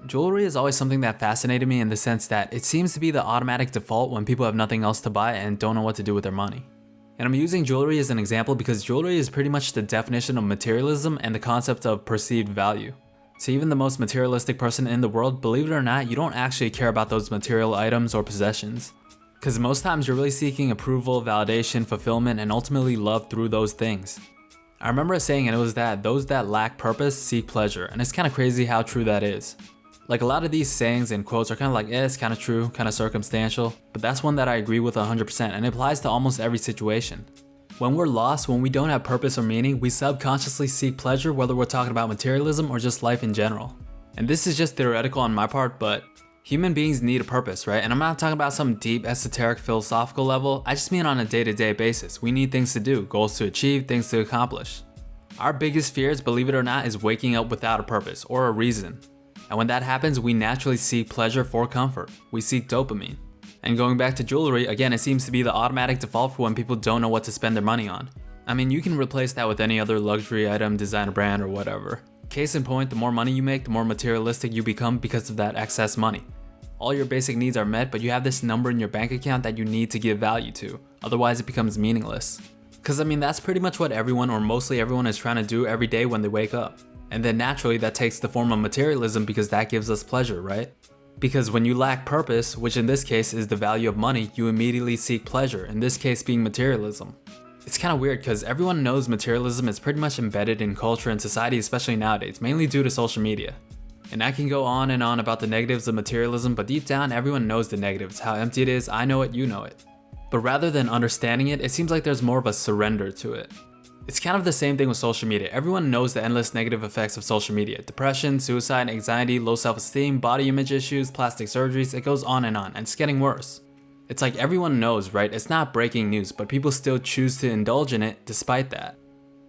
Jewelry is always something that fascinated me in the sense that it seems to be the automatic default when people have nothing else to buy and don't know what to do with their money. And I'm using jewelry as an example because jewelry is pretty much the definition of materialism and the concept of perceived value. So even the most materialistic person in the world, believe it or not, you don't actually care about those material items or possessions. Because most times you're really seeking approval, validation, fulfillment, and ultimately love through those things. I remember a saying, and it was that those that lack purpose seek pleasure, and it's kind of crazy how true that is. Like, a lot of these sayings and quotes are kind of like, it's kind of true, kind of circumstantial, but that's one that I agree with 100%, and it applies to almost every situation. When we're lost, when we don't have purpose or meaning, we subconsciously seek pleasure, whether we're talking about materialism or just life in general. And this is just theoretical on my part, but human beings need a purpose, right? And I'm not talking about some deep, esoteric, philosophical level, I just mean on a day-to-day basis. We need things to do, goals to achieve, things to accomplish. Our biggest fears, believe it or not, is waking up without a purpose or a reason. And when that happens, we naturally seek pleasure for comfort. We seek dopamine. And going back to jewelry, again, it seems to be the automatic default for when people don't know what to spend their money on. I mean, you can replace that with any other luxury item, designer brand, or whatever. Case in point, the more money you make, the more materialistic you become because of that excess money. All your basic needs are met, but you have this number in your bank account that you need to give value to. Otherwise, it becomes meaningless. Because I mean, that's pretty much what everyone, or mostly everyone, is trying to do every day when they wake up. And then naturally that takes the form of materialism because that gives us pleasure, right? Because when you lack purpose, which in this case is the value of money, you immediately seek pleasure, in this case being materialism. It's kind of weird because everyone knows materialism is pretty much embedded in culture and society, especially nowadays, mainly due to social media. And I can go on and on about the negatives of materialism, but deep down everyone knows the negatives, how empty it is, I know it, you know it. But rather than understanding it, it seems like there's more of a surrender to it. It's kind of the same thing with social media. Everyone knows the endless negative effects of social media. Depression, suicide, anxiety, low self-esteem, body image issues, plastic surgeries, it goes on, and it's getting worse. It's like everyone knows, right? It's not breaking news, but people still choose to indulge in it despite that.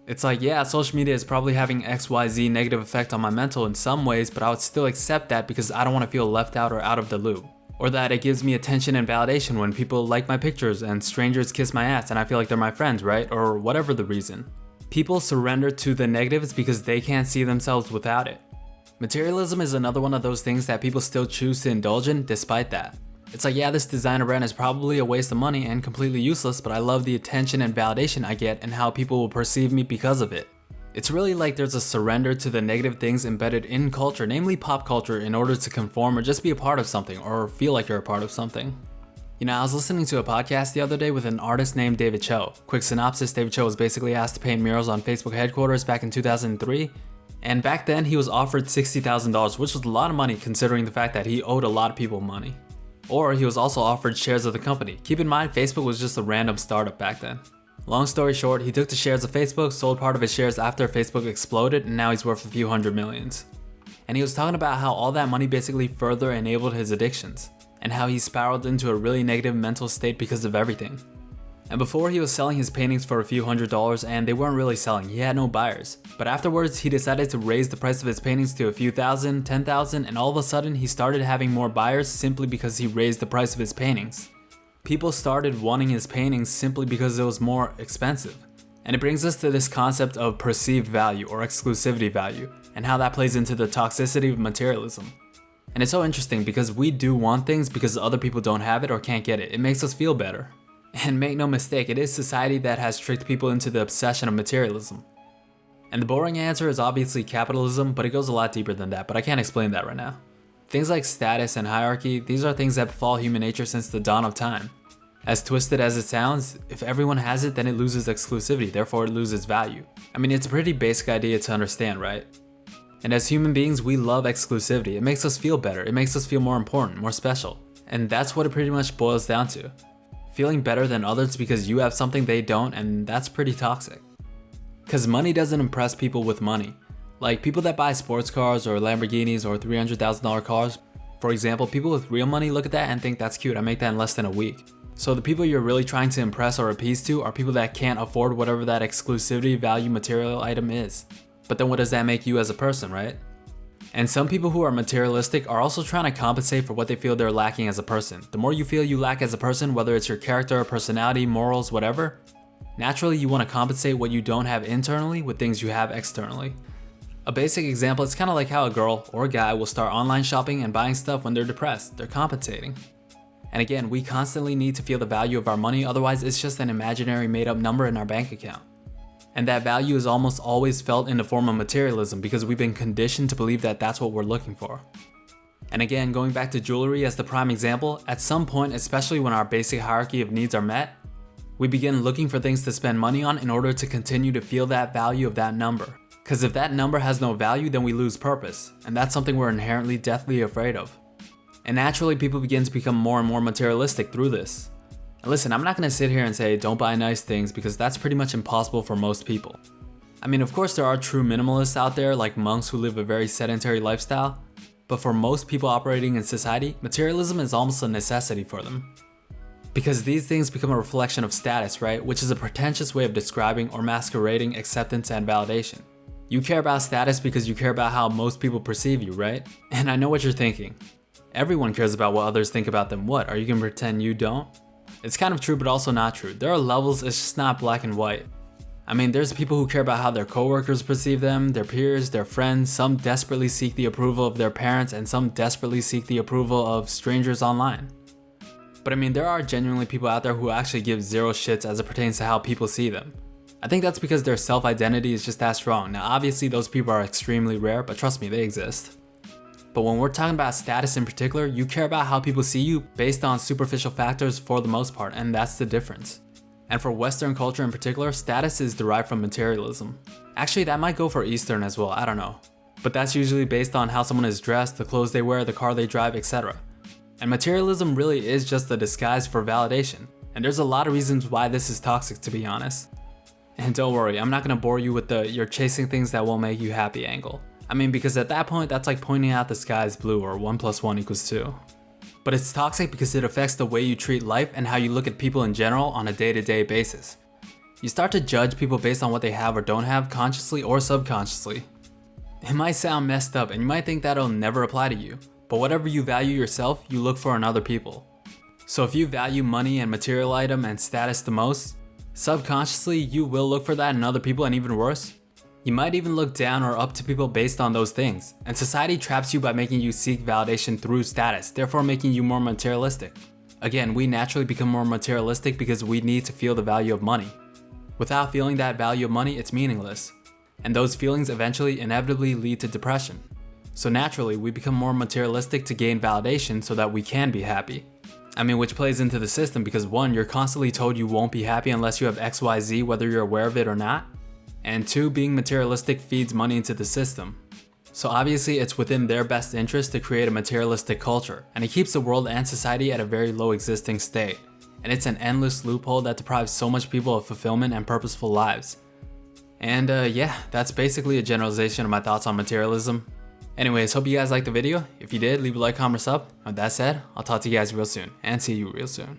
It's like, yeah, social media is probably having XYZ negative effect on my mental in some ways, but I would still accept that because I don't want to feel left out or out of the loop. Or that it gives me attention and validation when people like my pictures and strangers kiss my ass and I feel like they're my friends, right? Or whatever the reason. People surrender to the negatives because they can't see themselves without it. Materialism is another one of those things that people still choose to indulge in despite that. It's like, yeah, this designer brand is probably a waste of money and completely useless, but I love the attention and validation I get and how people will perceive me because of it. It's really like there's a surrender to the negative things embedded in culture, namely pop culture, in order to conform or just be a part of something or feel like you're a part of something. You know, I was listening to a podcast the other day with an artist named David Cho. Quick synopsis, David Cho was basically asked to paint murals on Facebook headquarters back in 2003. And back then he was offered $60,000, which was a lot of money considering the fact that he owed a lot of people money. Or he was also offered shares of the company. Keep in mind, Facebook was just a random startup back then. Long story short, he took the shares of Facebook, sold part of his shares after Facebook exploded, and now he's worth a few hundred millions. And he was talking about how all that money basically further enabled his addictions, and how he spiraled into a really negative mental state because of everything. And before he was selling his paintings for a few $100s and they weren't really selling, he had no buyers. But afterwards he decided to raise the price of his paintings to a few thousand, 10,000, and all of a sudden he started having more buyers simply because he raised the price of his paintings. People started wanting his paintings simply because it was more expensive. And it brings us to this concept of perceived value or exclusivity value, and how that plays into the toxicity of materialism. And it's so interesting because we do want things because other people don't have it or can't get it. It makes us feel better. And make no mistake, it is society that has tricked people into the obsession of materialism. And the boring answer is obviously capitalism, but it goes a lot deeper than that, but I can't explain that right now. Things like status and hierarchy, these are things that befall human nature since the dawn of time. As twisted as it sounds, if everyone has it, then it loses exclusivity, therefore it loses value. I mean, it's a pretty basic idea to understand, right? And as human beings, we love exclusivity. It makes us feel better, it makes us feel more important, more special. And that's what it pretty much boils down to. Feeling better than others because you have something they don't, and that's pretty toxic. Because money doesn't impress people with money. Like people that buy sports cars or Lamborghinis or $300,000 cars, for example, people with real money look at that and think that's cute, I make that in less than a week. So the people you're really trying to impress or appease to are people that can't afford whatever that exclusivity value material item is. But then what does that make you as a person, right? And some people who are materialistic are also trying to compensate for what they feel they're lacking as a person. The more you feel you lack as a person, whether it's your character, personality, morals, whatever, naturally you want to compensate what you don't have internally with things you have externally. A basic example is kind of like how a girl or a guy will start online shopping and buying stuff when they're depressed. They're compensating. And again, we constantly need to feel the value of our money, otherwise it's just an imaginary made up number in our bank account. And that value is almost always felt in the form of materialism because we've been conditioned to believe that that's what we're looking for. And again, going back to jewelry as the prime example, at some point, especially when our basic hierarchy of needs are met, we begin looking for things to spend money on in order to continue to feel that value of that number. Because if that number has no value, then we lose purpose, and that's something we're inherently deathly afraid of. And naturally, people begin to become more and more materialistic through this. And listen, I'm not going to sit here and say don't buy nice things because that's pretty much impossible for most people. I mean, of course there are true minimalists out there like monks who live a very sedentary lifestyle, but for most people operating in society, materialism is almost a necessity for them. Because these things become a reflection of status, right? Which is a pretentious way of describing or masquerading acceptance and validation. You care about status because you care about how most people perceive you, right? And I know what you're thinking. Everyone cares about what others think about them. What, are you gonna pretend you don't? It's kind of true, but also not true. There are levels, it's just not black and white. I mean, there's people who care about how their coworkers perceive them, their peers, their friends. Some desperately seek the approval of their parents, and some desperately seek the approval of strangers online. But I mean, there are genuinely people out there who actually give zero shits as it pertains to how people see them. I think that's because their self-identity is just that strong. Now obviously those people are extremely rare, but trust me, they exist. But when we're talking about status in particular, you care about how people see you based on superficial factors for the most part, and that's the difference. And for Western culture in particular, status is derived from materialism. Actually, that might go for Eastern as well, I don't know. But that's usually based on how someone is dressed, the clothes they wear, the car they drive, etc. And materialism really is just a disguise for validation. And there's a lot of reasons why this is toxic, to be honest. And don't worry, I'm not gonna bore you with the you're chasing things that won't make you happy angle. I mean, because at that point, that's like pointing out the sky is blue or 1 + 1 = 2. But it's toxic because it affects the way you treat life and how you look at people in general on a day-to-day basis. You start to judge people based on what they have or don't have, consciously or subconsciously. It might sound messed up and you might think that'll never apply to you, but whatever you value yourself, you look for in other people. So if you value money and material item and status the most, subconsciously you will look for that in other people, and even worse, you might even look down or up to people based on those things. And society traps you by making you seek validation through status, therefore making you more materialistic. Again, we naturally become more materialistic because we need to feel the value of money. Without feeling that value of money, it's meaningless. And those feelings eventually inevitably lead to depression. So naturally, we become more materialistic to gain validation so that we can be happy. I mean, which plays into the system because 1, you're constantly told you won't be happy unless you have XYZ, whether you're aware of it or not. And 2, being materialistic feeds money into the system. So obviously it's within their best interest to create a materialistic culture, and it keeps the world and society at a very low existing state. And it's an endless loophole that deprives so much people of fulfillment and purposeful lives. And yeah, that's basically a generalization of my thoughts on materialism. Anyways, hope you guys liked the video. If you did, leave a like, comment, or sub. With that said, I'll talk to you guys real soon, and see you real soon.